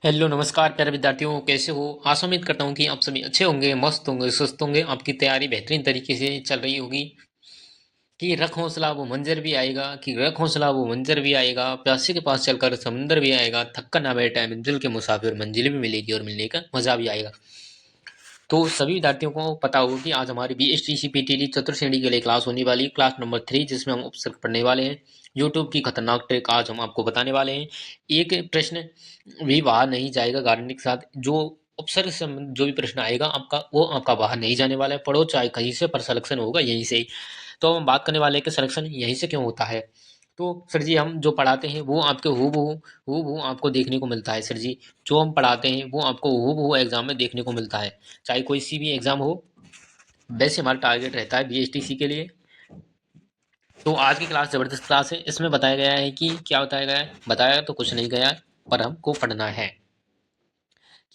Hello नमस्कार प्यारे विद्यार्थियों, कैसे हो? आशा उम्मीद करता हूँ कि आप सभी अच्छे होंगे, मस्त होंगे, स्वस्थ होंगे। आपकी तैयारी बेहतरीन तरीके से चल रही होगी कि रख हौसला वो मंजर भी आएगा, कि रख हौसला वो मंजर भी आएगा, प्यासे के पास चलकर समंदर भी आएगा, थक्का ना बैठा मंजिल के मुसाफिर, मंजिल भी मिलेगी और मिलने का मजा भी आएगा। तो सभी विद्यार्थियों को पता होगा कि आज हमारी BSTC PTT चतुर्थ श्रेणी के लिए क्लास होने वाली है, क्लास नंबर 3, जिसमें हम उपसर्ग पढ़ने वाले हैं। यूट्यूब की खतरनाक ट्रिक आज हम आपको बताने वाले हैं। एक प्रश्न भी बाहर नहीं जाएगा गारंटी के साथ। जो उपसर्ग से जो भी प्रश्न आएगा आपका, वो आपका बाहर नहीं जाने वाला है। पढ़ो चाहे कहीं से, पर सिलेक्शन होगा यहीं से ही। तो हम बात करने वाले हैं कि सिलेक्शन यहीं से क्यों होता है। तो सर जी, हम जो पढ़ाते हैं वो आपके हूबहू आपको देखने को मिलता है। सर जी, जो हम पढ़ाते हैं वो आपको हूबहू एग्जाम में देखने को मिलता है, चाहे कोई सी भी एग्जाम हो। वैसे हमारा टारगेट रहता है BSTC के लिए। तो आज की क्लास जबरदस्त क्लास है। इसमें बताया गया है कि क्या बताया गया है, बताया तो कुछ नहीं गया, पर हमको पढ़ना है।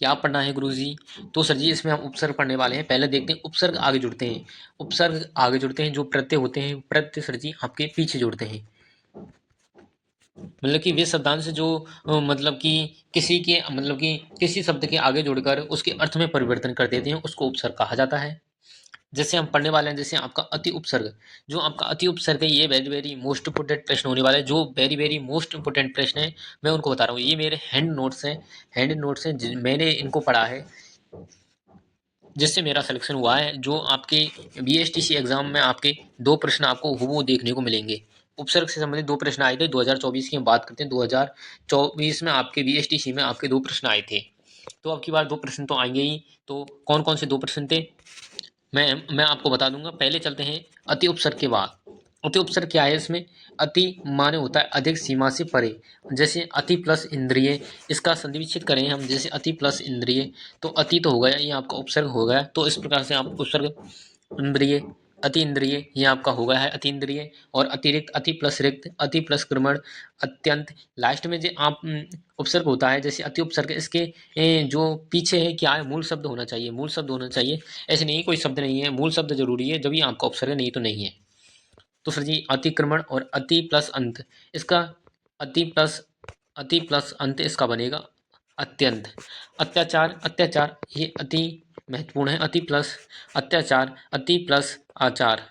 क्या पढ़ना है गुरुजी? तो सर जी, इसमें हम उपसर्ग पढ़ने वाले हैं। पहले देखते हैं उपसर्ग आगे जुड़ते हैं। उपसर्ग आगे जुड़ते हैं, जो प्रत्यय होते हैं, प्रत्यय सर जी आपके पीछे जुड़ते हैं। मतलब कि वे शब्दांश जो मतलब कि किसी के मतलब कि किसी शब्द के आगे जुड़कर उसके अर्थ में परिवर्तन कर देते हैं, उसको उपसर्ग कहा जाता है। जैसे हम पढ़ने वाले हैं, जैसे आपका अति उपसर्ग। जो आपका अति उपसर्ग है, ये वेरी वेरी मोस्ट इंपोर्टेंट प्रश्न होने वाला है। जो वेरी वेरी मोस्ट इंपोर्टेंट प्रश्न है, मैं उनको बता रहा हूँ। ये मेरे हैंड नोट्स हैं, हैंड नोट्स हैं, मैंने इनको पढ़ा है, जिससे मेरा सिलेक्शन हुआ है। जो आपके BSTC एग्जाम में आपके दो प्रश्न आपको हूबहू देखने को मिलेंगे। उपसर्ग से संबंधित दो प्रश्न आए थे 2024 की। हम बात करते हैं 2024 में आपके BSTC में आपके दो प्रश्न आए थे। तो अब की बार दो प्रश्न तो आएंगे ही। तो कौन कौन से दो प्रश्न थे, मैं आपको बता दूंगा। पहले चलते हैं अति उपसर्ग के बाद। अति उपसर्ग क्या है? इसमें अति माने होता है अधिक सीमा से परे। जैसे अति प्लस इंद्रिय, इसका संधि विच्छेद करें हम, जैसे अति प्लस इंद्रिय, तो अति तो हो गया, ये आपका उपसर्ग हो गया। तो इस प्रकार से आप उपसर्ग इंद्रिय, अति इंद्रिय, ये आपका हो गया है अति इंद्रिय। और अतिरिक्त, अति प्लस रिक्त, अति प्लस क्रमण, अत्यंत। लास्ट में जो आप उपसर्ग होता है, जैसे अति उपसर्ग, इसके जो पीछे है क्या है, मूल शब्द होना चाहिए, मूल शब्द होना चाहिए। ऐसे नहीं कोई शब्द नहीं है, मूल शब्द जरूरी है, जब ये आपका उपसर्ग है, नहीं तो नहीं है। तो सर जी, अतिक्रमण और अति प्लस अंत, इसका अति प्लस, अति प्लस अंत इसका बनेगा अत्यंत। अत्याचार, अत्याचार ये अति महत्वपूर्ण है। अति प्लस अत्याचार, अति प्लस आचार,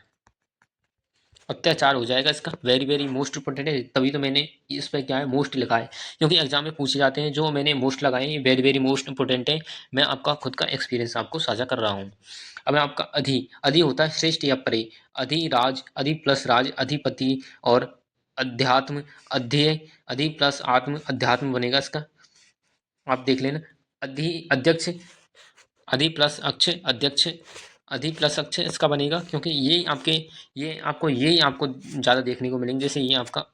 अत्याचार हो जाएगा इसका। वेरी वेरी मोस्ट इंपोर्टेंट है, तभी तो मैंने इस पर क्या है मोस्ट लिखा है, क्योंकि एग्जाम में पूछे जाते हैं। जो मैंने मोस्ट लगाए हैं वेरी वेरी मोस्ट इंपोर्टेंट है। मैं आपका खुद का एक्सपीरियंस आपको साझा कर रहा हूँ। अब आपका अधि, अधि होता है श्रेष्ठ या परे। अधिराज, अधि प्लस राज, अधिपति और अध्यात्म, अध्यय, अधि प्लस आत्म, अध्यात्म बनेगा इसका। आप देख लेना। अधि अध्यक्ष, अधि प्लस अक्ष, अध्यक्ष, अधि प्लस अक्ष इसका बनेगा, क्योंकि ये आपके, ये आपको ज़्यादा देखने को मिलेंगे। जैसे ये आपका,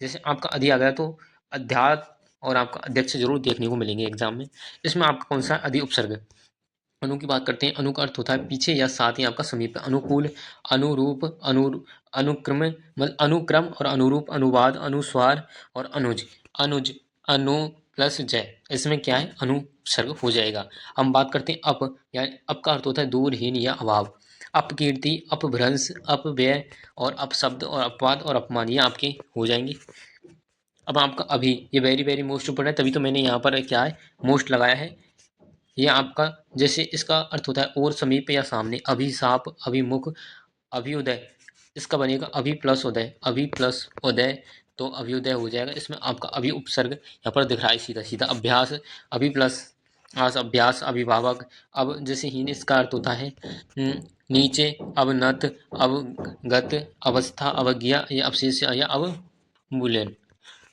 जैसे आपका अधि आ गया, तो अध्यात्म और आपका अध्यक्ष जरूर देखने को मिलेंगे एग्जाम में। इसमें आपका कौन सा अधि उपसर्ग? अनु की बात करते हैं। अनु का अर्थ होता है पीछे या साथ ही आपका समीप, अनुकूल, अनुरूप, अनुक्रम, मतलब अनुक्रम और अनुरूप, अनुवाद, अनुस्वार और अनुज। अनुज, अनु प्लस जय, इसमें क्या है, अनुसर्ग हो जाएगा। हम बात करते हैं अप, यानी अप का अर्थ होता है दूरहीन या अभाव। अपकीर्ति, अपभ्रंश, अपव्यय और अपशब्द और अपवाद और अपमान, ये आपके हो जाएंगे। अब आपका अभी, ये वेरी वेरी मोस्ट इंपोर्टेंट है, तभी तो मैंने यहाँ पर क्या है मोस्ट लगाया है। ये आपका, जैसे इसका अर्थ होता है और, समीप या सामने। अभिशाप, अभिमुख, अभ्युदय, इसका बनेगा अभि प्लस उदय, अभि प्लस उदय, तो अभ्युदय हो जाएगा। इसमें आपका अभि उपसर्ग यहाँ पर दिख रहा है सीधा सीधा। अभ्यास, अभि प्लस आस, अभ्यास, अभिभावक। अब जैसे हीन, इसका अर्थ होता है नीचे, अवनत, अवगत, अवस्था, अवज्ञा या अवशेष या अवमूल्यन।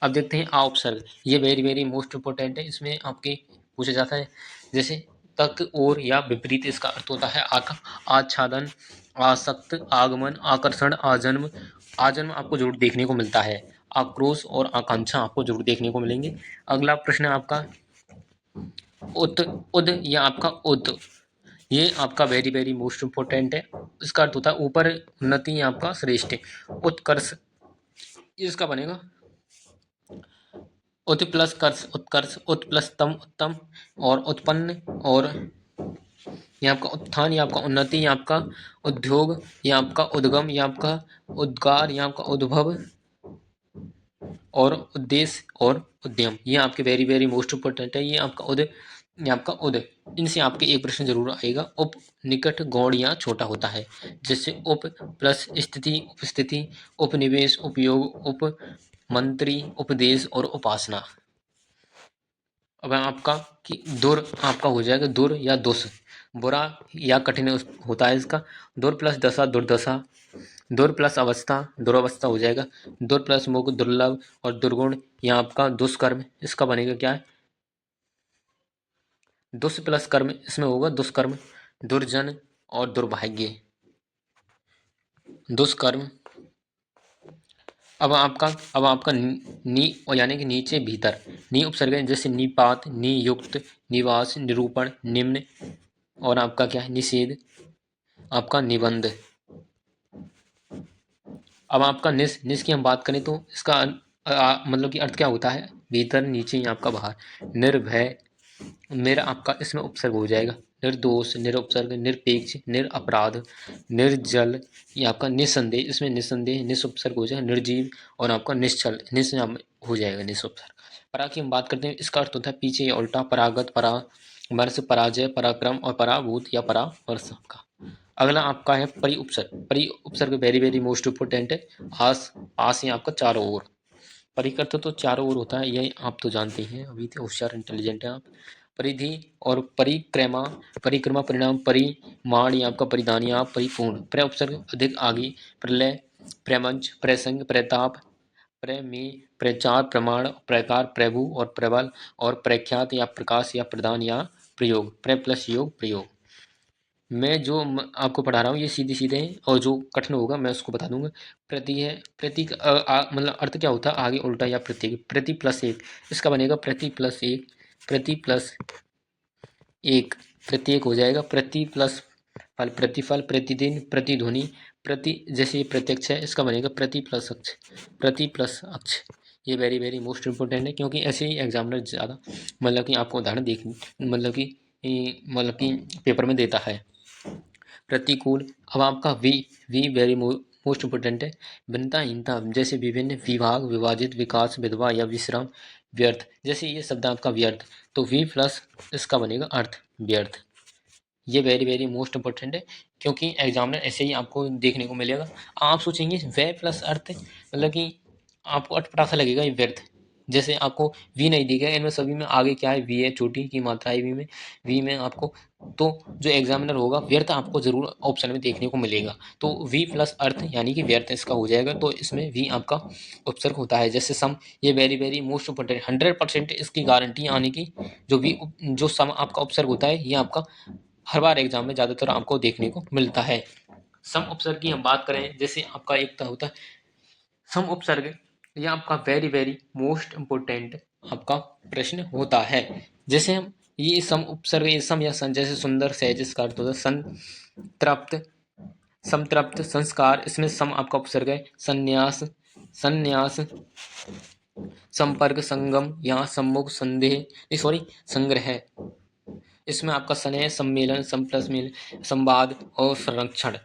अब देखते हैं आ उपसर्ग। ये वेरी वेरी मोस्ट इंपोर्टेंट है, इसमें आपके पूछा जाता है। जैसे तक, और या विपरीत, इसका अर्थ होता है आच्छादन, आसक्त, आगमन, आकर्षण, आजन्म। आजन्म आपको जरूर देखने को मिलता है। आक्रोश और आकांक्षा आपको जरूर देखने को मिलेंगे। अगला प्रश्न है आपका उत, उद या आपका उद। ये आपका वेरी वेरी मोस्ट इंपोर्टेंट है। इसका अर्थ होता है ऊपर, उन्नति या आपका श्रेष्ठ, उत्कर्ष, इसका बनेगा उत प्लस कर्ष, उत्कर्ष, उत प्लस तम, उत्तम, और उत्पन्न, और ये आपका उत्थान, ये आपका उन्नति, ये आपका उद्योग, ये आपका उद्गम, ये आपका उद्गार, ये आपका उद्भव और उद्देश्य और उद्यम, ये आपके वेरी वेरी मोस्ट इंपोर्टेंट है। ये आपका उदय, इनसे आपके एक प्रश्न जरूर आएगा। उप निकट गौण या छोटा होता है, जैसे उप प्लस स्थिति उपस्थिति, उपनिवेश उपयोग, उप मंत्री उपदेश और उपासना। अब आपका कि दुर आपका हो जाएगा दुर या दुस, बुरा या कठिन होता है इसका। दुर प्लस दशा दुर्दशा, दुर प्लस अवस्था दुरावस्था हो जाएगा। दुर प्लस मुख दुर्लभ और दुर्गुण, यहाँ आपका दुष्कर्म, इसका बनेगा क्या है, दुष् प्लस कर्म, इसमें होगा दुष्कर्म। दुर्जन और दुर्भाग्य, दुष्कर्म। अब आपका नी यानी कि नीचे भीतर, नी उपसर्ग है, जैसे निपात नियुक्त निवास निरूपण निम्न, और आपका क्या है निषेध, आपका निबंध। अब आपका निस की हम बात करें तो इसका मतलब कि अर्थ क्या होता है, भीतर नीचे या आपका बाहर। निर्भय निर आपका इसमें उपसर्ग हो जाएगा। निर्दोष निरुपसर्ग निरपेक्ष निरअपराध निर्जल, ये आपका निसंदेह, इसमें निसंदेह निसुपसर्ग हो जाएगा। निर्जीव और आपका निश्चल निस हो जाएगा निसुपसर्ग। परा की हम बात करते हैं, इसका अर्थ होता है पीछे या उल्टा, परागत परामर्श पराजय पराक्रम और पराभूत या परामर्श आपका। अगला आपका है परि उपसर्ग। परि उपसर्ग वेरी वेरी मोस्ट इंपोर्टेंट है। आस आस ही आपका चारों ओर, परिकर्त तो चारों ओर होता है, ये आप तो जानते हैं, अभी तो होशियार इंटेलिजेंट है आप। परिधि और परिक्रमा, परिक्रमा परिणाम परिमाण या आपका परिधान या परिपूर्ण। प्र उपसर्ग अधिक आगे, प्रलय प्रमंच प्रसंग प्रताप प्रमे प्रचार प्रमाण प्रकार प्रभु और प्रबल और प्रख्यात या प्रकाश या प्रदान या प्रयोग। प्र प्लस योग प्रयोग। मैं जो आपको पढ़ा रहा हूँ ये सीधे सीधे हैं, और जो कठिन होगा मैं उसको बता दूंगा। प्रति है, प्रति मतलब अर्थ क्या होता है, आगे उल्टा या प्रत्येक। प्रति प्लस एक, इसका बनेगा प्रति प्लस एक, प्रति प्लस एक प्रत्येक हो जाएगा। प्रति प्लस फल प्रतिफल प्रतिदिन प्रतिध्वनि प्रति, जैसे ये प्रत्यक्ष है इसका बनेगा प्रति प्लस अक्ष, प्रति प्लस अक्ष। ये वेरी वेरी मोस्ट इंपोर्टेंट है, क्योंकि ऐसे ही एग्जामिनर ज़्यादा मतलब कि आपको उदाहरण देख मतलब कि पेपर में देता है। प्रतिकूल, अब आपका वी वेरी मोस्ट इंपोर्टेंट है। भिन्नताहीनता, जैसे विभिन्न विभाग विभाजित विकास विधवा या विश्राम व्यर्थ, जैसे ये शब्द आपका व्यर्थ, तो वी प्लस इसका बनेगा अर्थ व्यर्थ। ये वेरी वेरी मोस्ट इंपोर्टेंट है, क्योंकि एग्जामिनर ऐसे ही आपको देखने को मिलेगा। आप सोचेंगे वे प्लस अर्थ मतलब कि आपको अटपटा सा लगेगा ये व्यर्थ, जैसे आपको वी नहीं दिखेगा, इनमें सभी में आगे क्या है वी है, चोटी की मात्रा है वी में आपको, तो जो एग्जामिनर होगा व्यर्थ आपको जरूर ऑप्शन में देखने को मिलेगा। तो वी प्लस अर्थ यानी कि व्यर्थ इसका हो जाएगा, तो इसमें वी आपका उपसर्ग होता है। जैसे सम, ये वेरी वेरी मोस्ट इंपोर्टेंट 100% इसकी गारंटी आने की, जो सम आपका उपसर्ग होता है ये आपका हर बार एग्जाम में ज्यादातर आपको देखने को मिलता है। सम उपसर्ग की हम बात करें, जैसे आपका एक होता है सम उपसर्ग, यह आपका वेरी वेरी मोस्ट इंपोर्टेंट आपका प्रश्न होता है। जैसे हम ये सम उपसर्ग, ये सम या सन, जैसे सुंदर सहज इसका अर्थ होता है संतृप्त संतृप्त संस्कार, इसमें सम आपका उपसर्ग है। संन्यास संन्यास संपर्क संगम, यहाँ सम्मुख संदेह सॉरी संग्रह, इसमें आपका स्नेह सम्मेलन सम प्लस मेल संवाद और संरक्षण।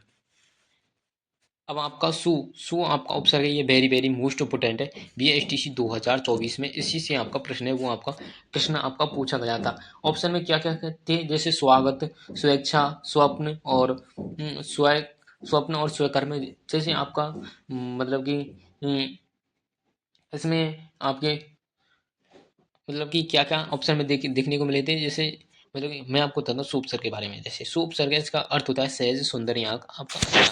अब आपका सु आपका उपसर्ग है, ये वेरी वेरी मोस्ट इंपोर्टेंट है। BSTC 2024 में इसी से आपका प्रश्न है, वो आपका प्रश्न आपका पूछा गया था। ऑप्शन में क्या क्या कहते हैं, जैसे स्वागत स्वेच्छा स्वप्न और स्वप्न और स्वकर्म, जैसे आपका मतलब कि इसमें आपके मतलब कि क्या क्या ऑप्शन में देखने को मिले थे। जैसे मतलब कि मैं आपको बताता हूँ सुपसर्ग के बारे में। जैसे सुपसर्ग इसका अर्थ होता है सहज सुंदर या आपका अच्छा।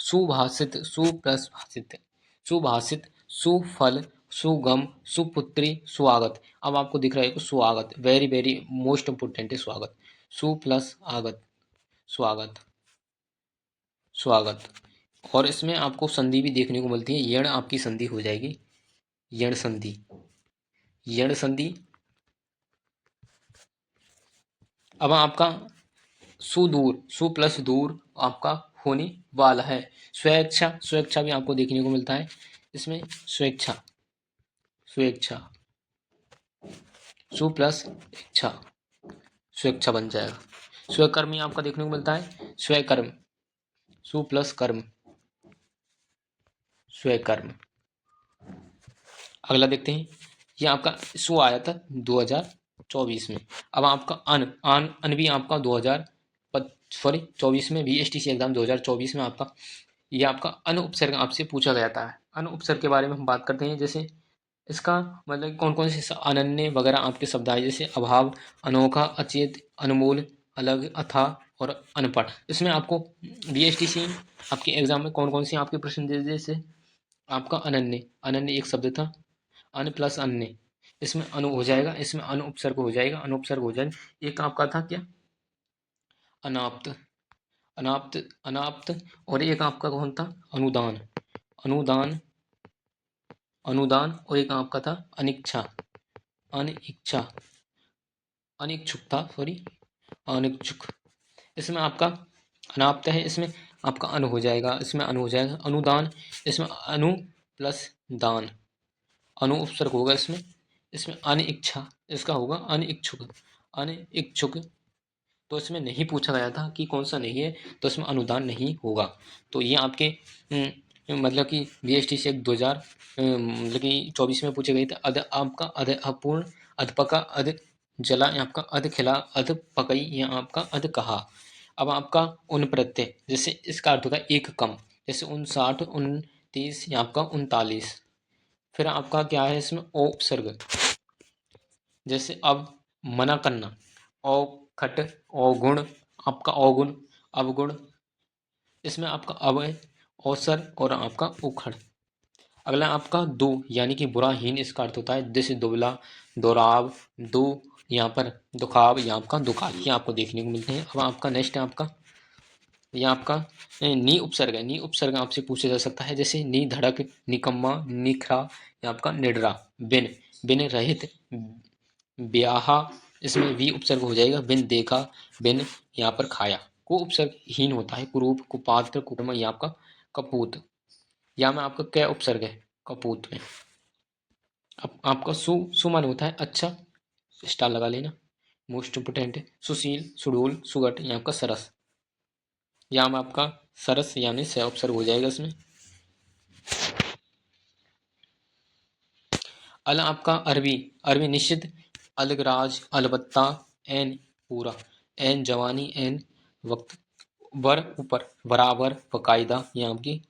सुभाषित सु प्लस भाषित सुभाषित सुफल सुगम सुपुत्री स्वागत। अब आपको दिख रहा है स्वागत, वेरी वेरी मोस्ट इंपोर्टेंट है स्वागत। सु प्लस आगत स्वागत स्वागत। और इसमें आपको संधि भी देखने को मिलती है, यण आपकी संधि हो जाएगी, यण संधि यण संधि। अब आपका सुदूर सु प्लस दूर आपका होने वाला है। स्वेच्छा स्वेच्छा भी आपको देखने को मिलता है, इसमें स्वेच्छा स्वेच्छा सु प्लस इच्छा स्वेच्छा बन जाएगा। स्वकर्मी आपका देखने को मिलता है, स्वकर्म सु प्लस कर्म स्वकर्म। अगला देखते हैं, ये आपका सु आया था 2024 में। अब आपका अन भी आपका 24 में बीएसटीसी एग्जाम 2024 में आपका, ये आपका अन उपसर्ग आपसे पूछा गया था। अन उपसर्ग के बारे में हम बात करते हैं, जैसे इसका मतलब कौन कौन से अनन्य वगैरह आपके शब्द आए, जैसे अभाव, अनोखा, अचेत, अनमोल, अलग, अथा और अनपढ़। इसमें आपको बीएसटीसी आपके एग्जाम में कौन कौन से आपके प्रश्न दे, जैसे आपका अनन्य, अनन्य एक शब्द था, अन प्लस अन्य, इसमें अनु हो जाएगा, इसमें अनु उपसर्ग हो जाएगा, अनुपसर्ग हो जाएगा। एक आपका था क्या, अनाप्त, अनाप्त, अनाप्त। और एक आपका कौन था, अनुदान, अनुदान, अनुदान। और एक आपका था अनिच्छा, अनिच्छा, अनिच्छुक था, सॉरी, अनिच्छुक। इसमें आपका अनाप्त है, इसमें आपका अनु हो जाएगा, इसमें अनु हो जाएगा। अनुदान, इसमें अनु प्लस दान, अनु उपसर्ग होगा इसमें। इसमें अनिच्छा, इसका होगा अनिच्छुक, अनिच्छुक। तो इसमें नहीं पूछा गया था कि कौन सा नहीं है, तो इसमें अनुदान नहीं होगा। तो ये आपके मतलब कि बीएसटी से 2000 मतलब कि 24 में पूछे गए थे। आपका अपूर्ण, अधपका, अध जला, आपका अध खिला, अध पकई, या आपका अध कहा। अब आपका उन प्रत्यय, जैसे इसका अर्थ होता है एक कम, जैसे 59, 29, या आपका 39। फिर आपका क्या है इसमें, उपसर्ग, जैसे अब मना करना, औखट, अवगुण, आपका अवगुण, अवगुण। इसमें आपका अव है, अवसर, और आपका उखड़। अगला आपका दो, यानी कि बुरा, हीन, इसका अर्थ होता है दिस, दुबला, दोराव, दो, यहाँ पर दुखाव, या आपका दुकाल, ये आपको देखने को मिलते हैं। अब आपका नेक्स्ट है आपका, ये आपका नी उपसर्ग है। नी उपसर्ग आपसे पूछा जा सकता है, जैसे नी धड़क, निकम्मा, निखरा, या आपका निडरा, बिन, बिन रहित, ब्याहा, इसमें वी उपसर्ग हो जाएगा, बिन देखा, बिन यहाँ पर खाया। को उपसर्ग हीन होता है, कुरूप, कुपात्र, कुकर्म, या आपका कपूत। या में आपका क्या उपसर्ग है, कपूत में। अब आपका सुमन होता है अच्छा, स्टार लगा लेना, मोस्ट इम्पोर्टेंट है। सुशील, सुडोल, सुगट, या आपका सरस। या में आपका सरस यानी स उपसर्ग हो जाएगा इसमें। अल आपका अरबी, अरबी निषिद्ध, अलगराज, अलबत्ता, एन पूरा, एन जवानी, एन वक्त, वर ऊपर, बराबर, बकायदा, या आपकी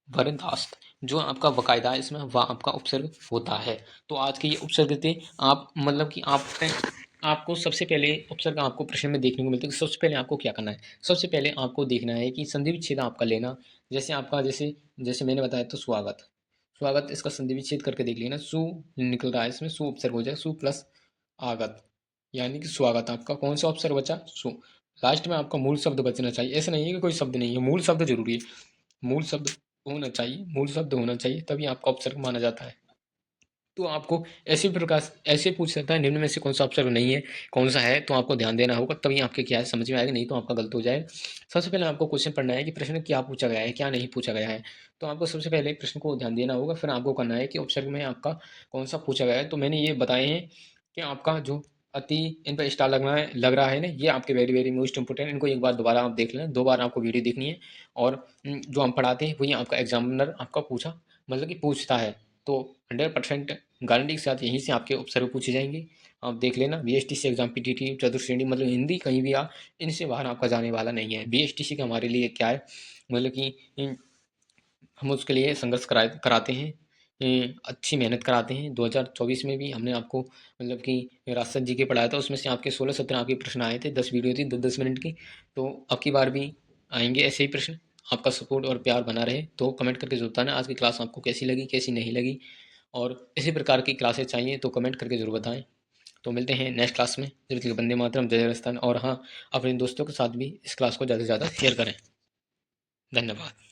बर्दाश्त। जो आपका बकायदा है इसमें वह आपका उपसर्ग होता है। तो आज के ये उपसर्ग थे। आप मतलब कि आपको सबसे पहले उपसर्ग आपको प्रश्न में देखने को मिलते हैं। सबसे पहले आपको क्या करना है, सबसे पहले आपको देखना है कि संधि विच्छेद आपका लेना। जैसे आपका जैसे जैसे मैंने बताया तो स्वागत, स्वागत, इसका संधि विच्छेद करके देख लेना। सु निकल रहा है, इसमें सु उपसर्ग हो जाए, सु प्लस आगत, यानी कि स्वागत। आपका कौन सा उपसर्ग बचा, सु। लास्ट में आपका मूल शब्द बचना चाहिए, ऐसा नहीं है कि कोई शब्द नहीं है, मूल शब्द जरूरी है, मूल शब्द होना चाहिए, मूल शब्द होना चाहिए, तभी आपका उपसर्ग माना जाता है। तो आपको ऐसे प्रकार ऐसे पूछ सकता है, निम्न में से कौन सा उपसर्ग नहीं है, कौन सा है, तो आपको ध्यान देना होगा, तभी आपके क्या है समझ में आएगा, नहीं तो आपका गलत हो जाएगा। सबसे पहले आपको क्वेश्चन पढ़ना है कि प्रश्न क्या पूछा गया है, क्या नहीं पूछा गया है। तो आपको सबसे पहले प्रश्न को ध्यान देना होगा, फिर आपको करना है कि उपसर्ग में आपका कौन सा पूछा गया है। तो मैंने ये बताए हैं कि आपका जो अति, इन पर स्टार लग रहा है ना, ये आपके वेरी वेरी मोस्ट इंपोर्टेंट। इनको एक बार दोबारा आप देख लेना, 2 बार आपको वीडियो देखनी है। और जो हम पढ़ाते हैं वही आपका एग्जामिनर आपका पूछा मतलब कि पूछता है। तो 100% गारंटी के साथ यहीं से आपके उपसर्ग पूछे जाएंगे। आप देख लेना, बीएसटीसी एग्जाम, पीटीटी, चतुर्श्रेणी, मतलब हिंदी कहीं भी आ, इनसे बाहर आपका जाने वाला नहीं है। बीएसटीसी का हमारे लिए क्या है, मतलब कि हम उसके लिए संघर्ष कराते हैं, अच्छी मेहनत कराते हैं। 2024 में भी हमने आपको मतलब कि राजसथ जी के पढ़ाया था, उसमें से आपके 16-17 आपके प्रश्न आए थे, 10 वीडियो थी 10-10 मिनट की। तो अब की बार भी आएंगे ऐसे ही प्रश्न। आपका सपोर्ट और प्यार बना रहे तो कमेंट करके जरूर बताना आज की क्लास आपको कैसी लगी, कैसी नहीं लगी। और इसी प्रकार की क्लासेस चाहिए तो कमेंट करके जरूर बताएं। तो मिलते हैं नेक्स्ट क्लास में। जब तक वंदे मातरम, जय राजस्थान। और हाँ, अपने दोस्तों के साथ भी इस क्लास को ज़्यादा से ज़्यादा शेयर करें। धन्यवाद।